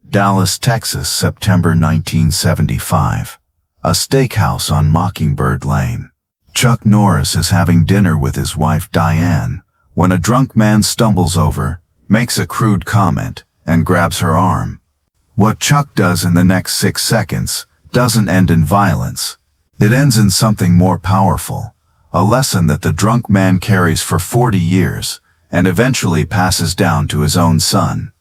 Dallas, Texas, September 1975. A steakhouse on Mockingbird Lane. Chuck Norris is having dinner with his wife Diane when a drunk man stumbles over, makes a crude comment, and grabs her arm. What Chuck does in the next 6 seconds doesn't end in violence. It ends in something more powerful, a lesson that the drunk man carries for 40 years and eventually passes down to his own son.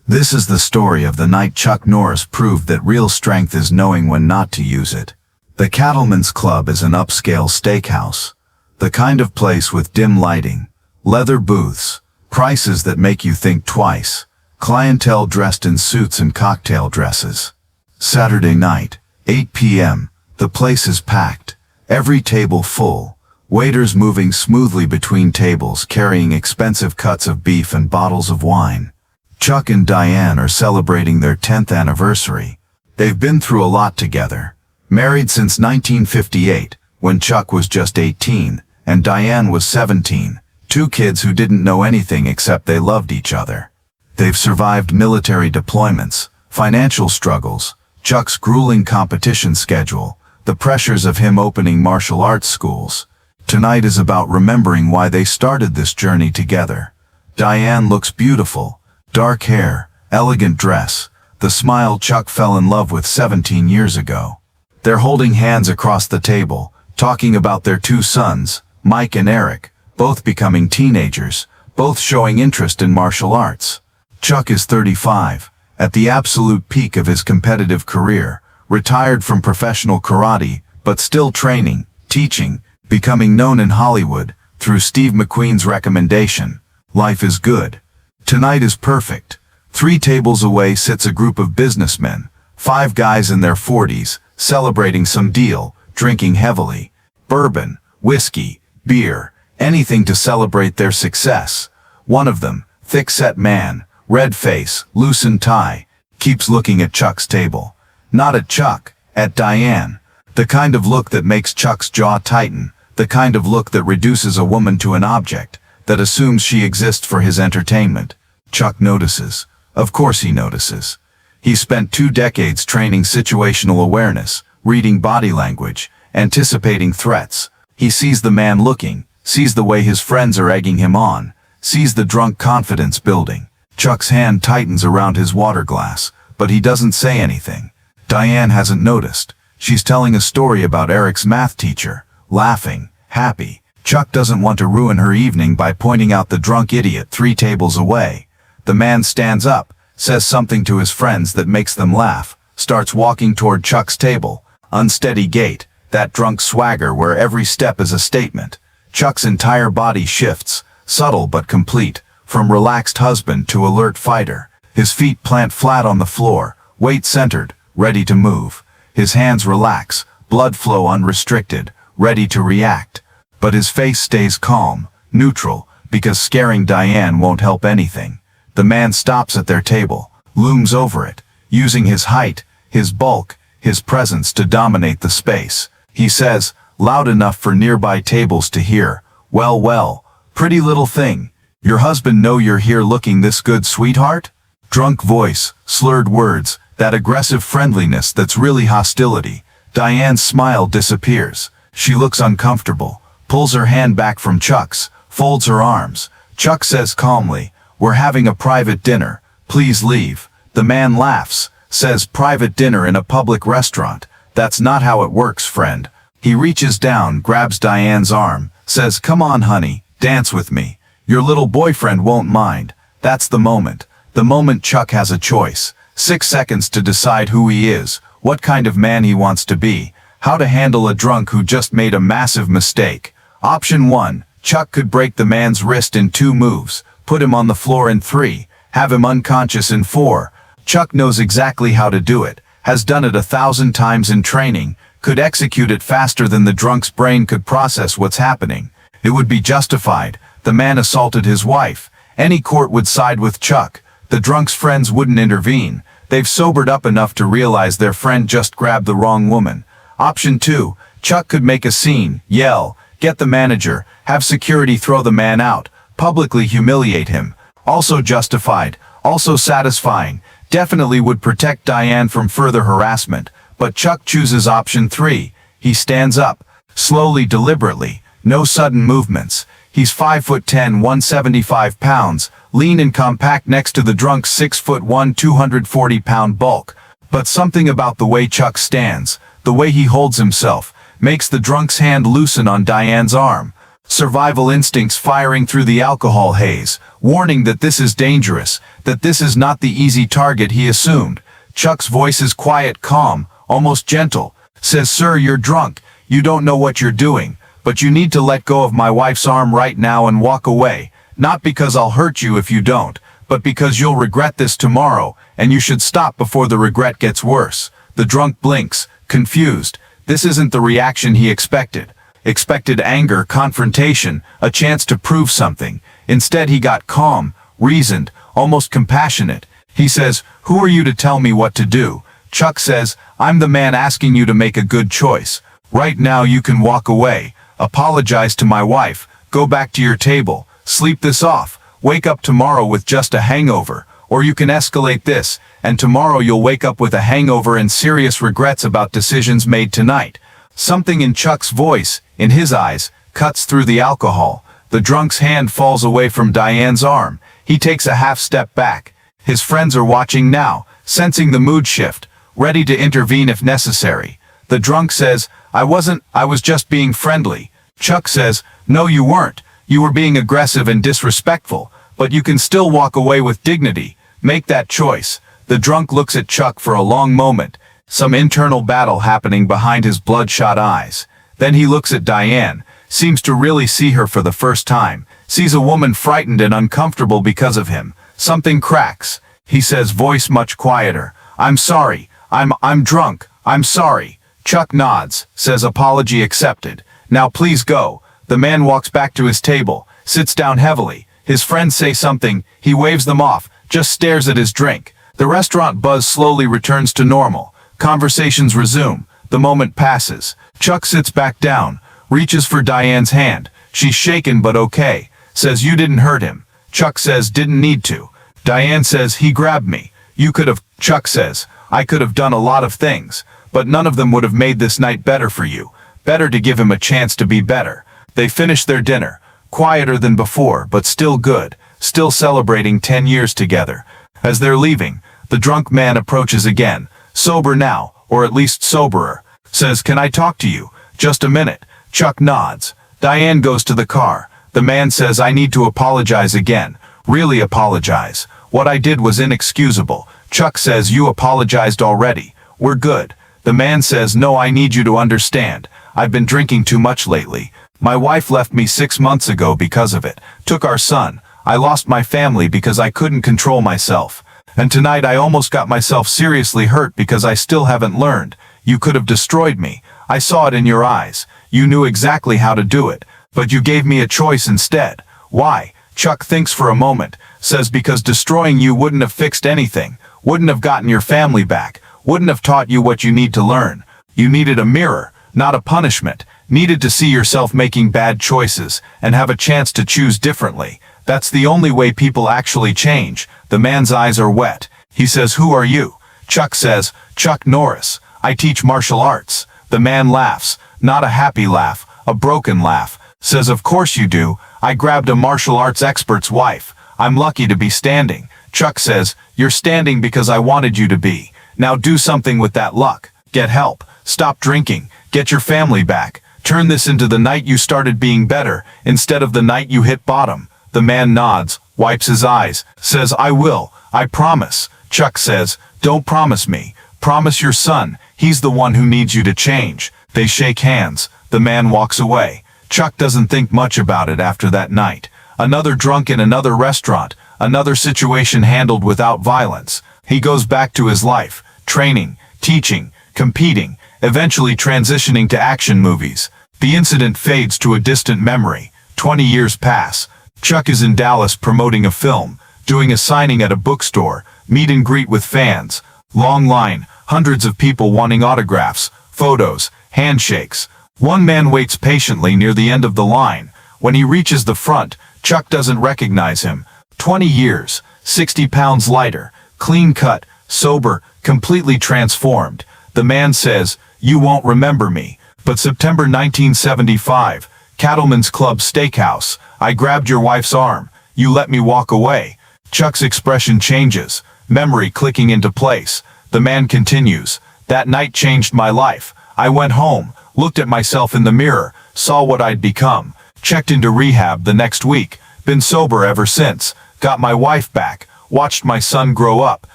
This is the story of the night Chuck Norris proved that real strength is knowing when not to use it. The Cattleman's Club is an upscale steakhouse, the kind of place with dim lighting, leather booths, prices that make you think twice, clientele dressed in suits and cocktail dresses. Saturday night, 8 p.m., the place is packed, every table full, waiters moving smoothly between tables carrying expensive cuts of beef and bottles of wine. Chuck and Diane are celebrating their 10th anniversary. They've been through a lot together. Married since 1958, when Chuck was just 18, and Diane was 17, 2 kids who didn't know anything except they loved each other. They've survived military deployments, financial struggles, Chuck's grueling competition schedule, the pressures of him opening martial arts schools. Tonight is about remembering why they started this journey together. Diane looks beautiful. Dark hair, elegant dress, the smile Chuck fell in love with 17 years ago. They're holding hands across the table, talking about their 2 sons, Mike and Eric, both becoming teenagers, both showing interest in martial arts. Chuck is 35, at the absolute peak of his competitive career, retired from professional karate, but still training, teaching, becoming known in Hollywood, through Steve McQueen's recommendation. Life is good. Tonight is perfect. 3 tables away sits a group of businessmen, 5 guys in their 40s, celebrating some deal, drinking heavily. Bourbon, whiskey, beer, anything to celebrate their success. One of them, thick-set man, red face, loosened tie, keeps looking at Chuck's table. Not at Chuck, at Diane. The kind of look that makes Chuck's jaw tighten, the kind of look that reduces a woman to an object, that assumes she exists for his entertainment. Chuck notices. Of course he notices. He spent 2 decades training situational awareness, reading body language, anticipating threats. He sees the man looking, sees the way his friends are egging him on, sees the drunk confidence building. Chuck's hand tightens around his water glass, but he doesn't say anything. Diane hasn't noticed. She's telling a story about Eric's math teacher, laughing, happy. Chuck doesn't want to ruin her evening by pointing out the drunk idiot 3 tables away. The man stands up, says something to his friends that makes them laugh, starts walking toward Chuck's table. Unsteady gait, that drunk swagger where every step is a statement. Chuck's entire body shifts, subtle but complete, from relaxed husband to alert fighter. His feet plant flat on the floor, weight centered, ready to move. His hands relax, blood flow unrestricted, ready to react. But his face stays calm, neutral, because scaring Diane won't help anything. The man stops at their table, looms over it, using his height, his bulk, his presence to dominate the space. He says, loud enough for nearby tables to hear, "Well, well, pretty little thing. Your husband know you're here looking this good, sweetheart?" Drunk voice, slurred words, that aggressive friendliness that's really hostility. Diane's smile disappears. She looks uncomfortable. Pulls her hand back from Chuck's, folds her arms. Chuck says calmly, "We're having a private dinner. Please leave." The man laughs, says, "Private dinner in a public restaurant? That's not how it works, friend." He reaches down, grabs Diane's arm, says, "Come on, honey, dance with me. Your little boyfriend won't mind." That's the moment. The moment Chuck has a choice. 6 seconds to decide who he is, what kind of man he wants to be, how to handle a drunk who just made a massive mistake. Option 1, Chuck could break the man's wrist in 2 moves, put him on the floor in 3, have him unconscious in 4. Chuck knows exactly how to do it, has done it 1,000 times in training, could execute it faster than the drunk's brain could process what's happening. It would be justified. The man assaulted his wife. Any court would side with Chuck. The drunk's friends wouldn't intervene. They've sobered up enough to realize their friend just grabbed the wrong woman. Option 2, Chuck could make a scene, yell, get the manager, have security throw the man out, publicly humiliate him. Also justified, also satisfying. definitely would protect Diane from further harassment, but Chuck chooses option 3. He stands up, slowly, deliberately, no sudden movements. He's 5'10", 175 pounds, lean and compact next to the drunk's 6'1", 240-pound bulk. But something about the way Chuck stands, the way he holds himself, makes the drunk's hand loosen on Diane's arm. Survival instincts firing through the alcohol haze, warning that this is dangerous, that this is not the easy target he assumed. Chuck's voice is quiet, calm, almost gentle. Says, "Sir, you're drunk. You don't know what you're doing, but you need to let go of my wife's arm right now and walk away. Not because I'll hurt you if you don't, but because you'll regret this tomorrow, and you should stop before the regret gets worse." The drunk blinks, confused. This isn't the reaction he expected. Expected anger, confrontation, a chance to prove something. Instead he got calm, reasoned, almost compassionate. He says, "Who are you to tell me what to do?" Chuck says, "I'm the man asking you to make a good choice. Right now you can walk away, apologize to my wife, go back to your table, sleep this off, wake up tomorrow with just a hangover, or you can escalate this, and tomorrow you'll wake up with a hangover and serious regrets about decisions made tonight." Something in Chuck's voice, in his eyes, cuts through the alcohol. The drunk's hand falls away from Diane's arm. He takes a half step back. His friends are watching now, sensing the mood shift, ready to intervene if necessary. The drunk says, I was just being friendly." Chuck says, "No, you weren't. You were being aggressive and disrespectful, but you can still walk away with dignity. Make that choice." The drunk looks at Chuck for a long moment, some internal battle happening behind his bloodshot eyes. Then he looks at Diane, seems to really see her for the first time, sees a woman frightened and uncomfortable because of him. Something cracks. He says, voice much quieter, "I'm sorry. I'm drunk. I'm sorry." Chuck nods, says apology accepted. "Now please go." The man walks back to his table, sits down heavily. His friends say something, he waves them off, just stares at his drink. The restaurant buzz slowly returns to normal. Conversations resume. The moment passes. Chuck sits back down, reaches for Diane's hand. She's shaken but okay. Says, "You didn't hurt him." Chuck says, "Didn't need to." Diane says, "He grabbed me." "You could have." Chuck says, "I could have done a lot of things, but none of them would have made this night better for you. Better to give him a chance to be better." They finish their dinner, quieter than before, but still good, still celebrating 10 years together. As they're leaving, the drunk man approaches again, sober now, or at least soberer. Says, "Can I talk to you? Just a minute." Chuck nods. Diane goes to the car. The man says, "I need to apologize again. Really apologize. What I did was inexcusable." Chuck says, "You apologized already. We're good." The man says, "No, I need you to understand. I've been drinking too much lately. My wife left me 6 months ago because of it. Took our son. I lost my family because I couldn't control myself. And tonight I almost got myself seriously hurt because I still haven't learned. You could have destroyed me. I saw it in your eyes. You knew exactly how to do it. But you gave me a choice instead. Why?" Chuck thinks for a moment. Says, "Because destroying you wouldn't have fixed anything. Wouldn't have gotten your family back. Wouldn't have taught you what you need to learn. You needed a mirror, not a punishment. Needed to see yourself making bad choices, and have a chance to choose differently. That's the only way people actually change." The man's eyes are wet. He says, "Who are you?" Chuck says, "Chuck Norris. I teach martial arts." The man laughs, not a happy laugh, a broken laugh. Says, "Of course you do. I grabbed a martial arts expert's wife. I'm lucky to be standing." Chuck says, "You're standing because I wanted you to be. Now do something with that luck. Get help. Stop drinking. Get your family back. Turn this into the night you started being better, instead of the night you hit bottom." The man nods, wipes his eyes, says, "I will. I promise." Chuck says, "Don't promise me. Promise your son. He's the one who needs you to change." They shake hands. The man walks away. Chuck doesn't think much about it after that night. Another drunk in another restaurant, another situation handled without violence. He goes back to his life, training, teaching, competing, eventually transitioning to action movies. The incident fades to a distant memory. 20 years pass. Chuck is in Dallas promoting a film, doing a signing at a bookstore, meet and greet with fans. Long line, hundreds of people wanting autographs, photos, handshakes. One man waits patiently near the end of the line. When he reaches the front, Chuck doesn't recognize him. 20 years, 60 pounds lighter, clean cut, sober, completely transformed. The man says, "You won't remember me, but September 1975, Cattleman's Club Steakhouse, I grabbed your wife's arm. You let me walk away." Chuck's expression changes, memory clicking into place. The man continues, "That night changed my life. I went home, looked at myself in the mirror, saw what I'd become, checked into rehab the next week, been sober ever since, got my wife back, watched my son grow up.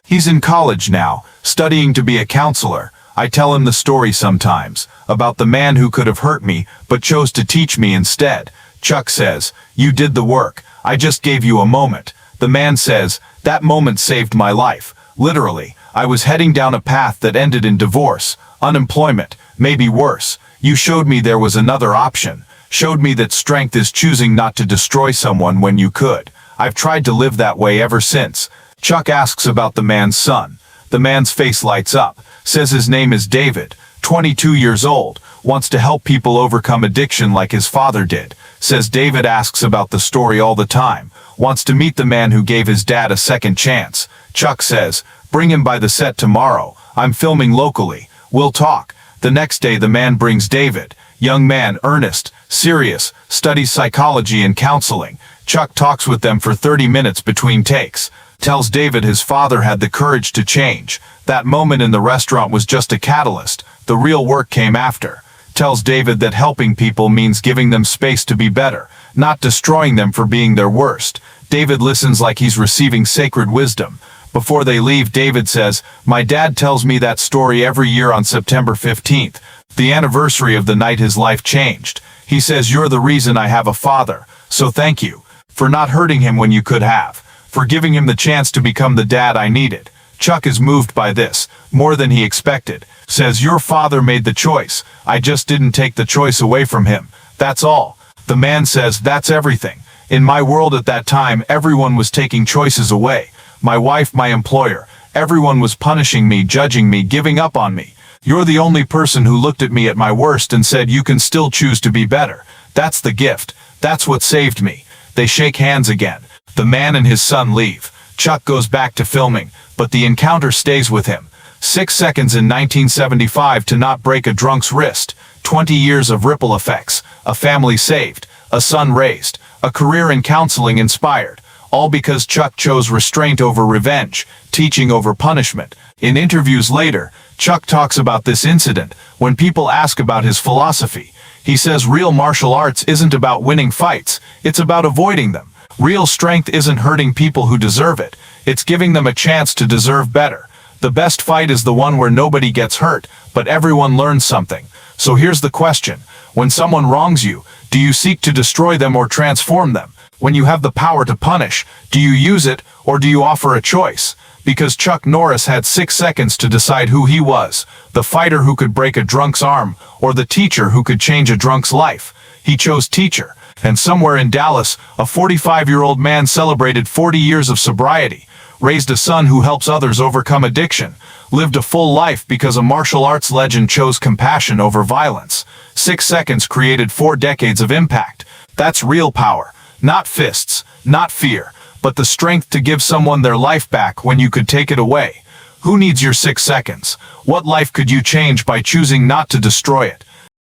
He's in college now, studying to be a counselor. I tell him the story sometimes, about the man who could have hurt me, but chose to teach me instead." Chuck says, "You did the work. I just gave you a moment." The man says, "That moment saved my life. Literally, I was heading down a path that ended in divorce, unemployment, maybe worse. You showed me there was another option. Showed me that strength is choosing not to destroy someone when you could. I've tried to live that way ever since." Chuck asks about the man's son. The man's face lights up, says his name is David, 22 years old, wants to help people overcome addiction like his father did. Says David asks about the story all the time, wants to meet the man who gave his dad a second chance. Chuck says, "Bring him by the set tomorrow. I'm filming locally. We'll talk." The next day the man brings David, young man, earnest, serious, studies psychology and counseling. Chuck talks with them for 30 minutes between takes. Tells David his father had the courage to change. That moment in the restaurant was just a catalyst. The real work came after. Tells David that helping people means giving them space to be better, not destroying them for being their worst. David listens like he's receiving sacred wisdom. Before they leave, David says, "My dad tells me that story every year on September 15th, the anniversary of the night his life changed. He says you're the reason I have a father, so thank you for not hurting him when you could have, for giving him the chance to become the dad I needed." Chuck is moved by this, more than he expected. Says, "Your father made the choice. I just didn't take the choice away from him. That's all." The man says, "That's everything. In my world at that time, everyone was taking choices away. My wife, my employer, everyone was punishing me, judging me, giving up on me. You're the only person who looked at me at my worst and said you can still choose to be better. That's the gift. That's what saved me." They shake hands again. The man and his son leave. Chuck goes back to filming, but the encounter stays with him. 6 seconds in 1975 to not break a drunk's wrist. 20 years of ripple effects. A family saved. A son raised. A career in counseling inspired. All because Chuck chose restraint over revenge, teaching over punishment. In interviews later, Chuck talks about this incident. When people ask about his philosophy, he says real martial arts isn't about winning fights, it's about avoiding them. Real strength isn't hurting people who deserve it, it's giving them a chance to deserve better. The best fight is the one where nobody gets hurt, but everyone learns something. So here's the question. When someone wrongs you, do you seek to destroy them or transform them? When you have the power to punish, do you use it, or do you offer a choice? Because Chuck Norris had 6 seconds to decide who he was, the fighter who could break a drunk's arm, or the teacher who could change a drunk's life. He chose teacher. And somewhere in Dallas, a 45-year-old man celebrated 40 years of sobriety, raised a son who helps others overcome addiction, lived a full life because a martial arts legend chose compassion over violence. 6 seconds created 4 decades of impact. That's real power. Not fists, not fear, but the strength to give someone their life back when you could take it away. Who needs your 6 seconds? What life could you change by choosing not to destroy it?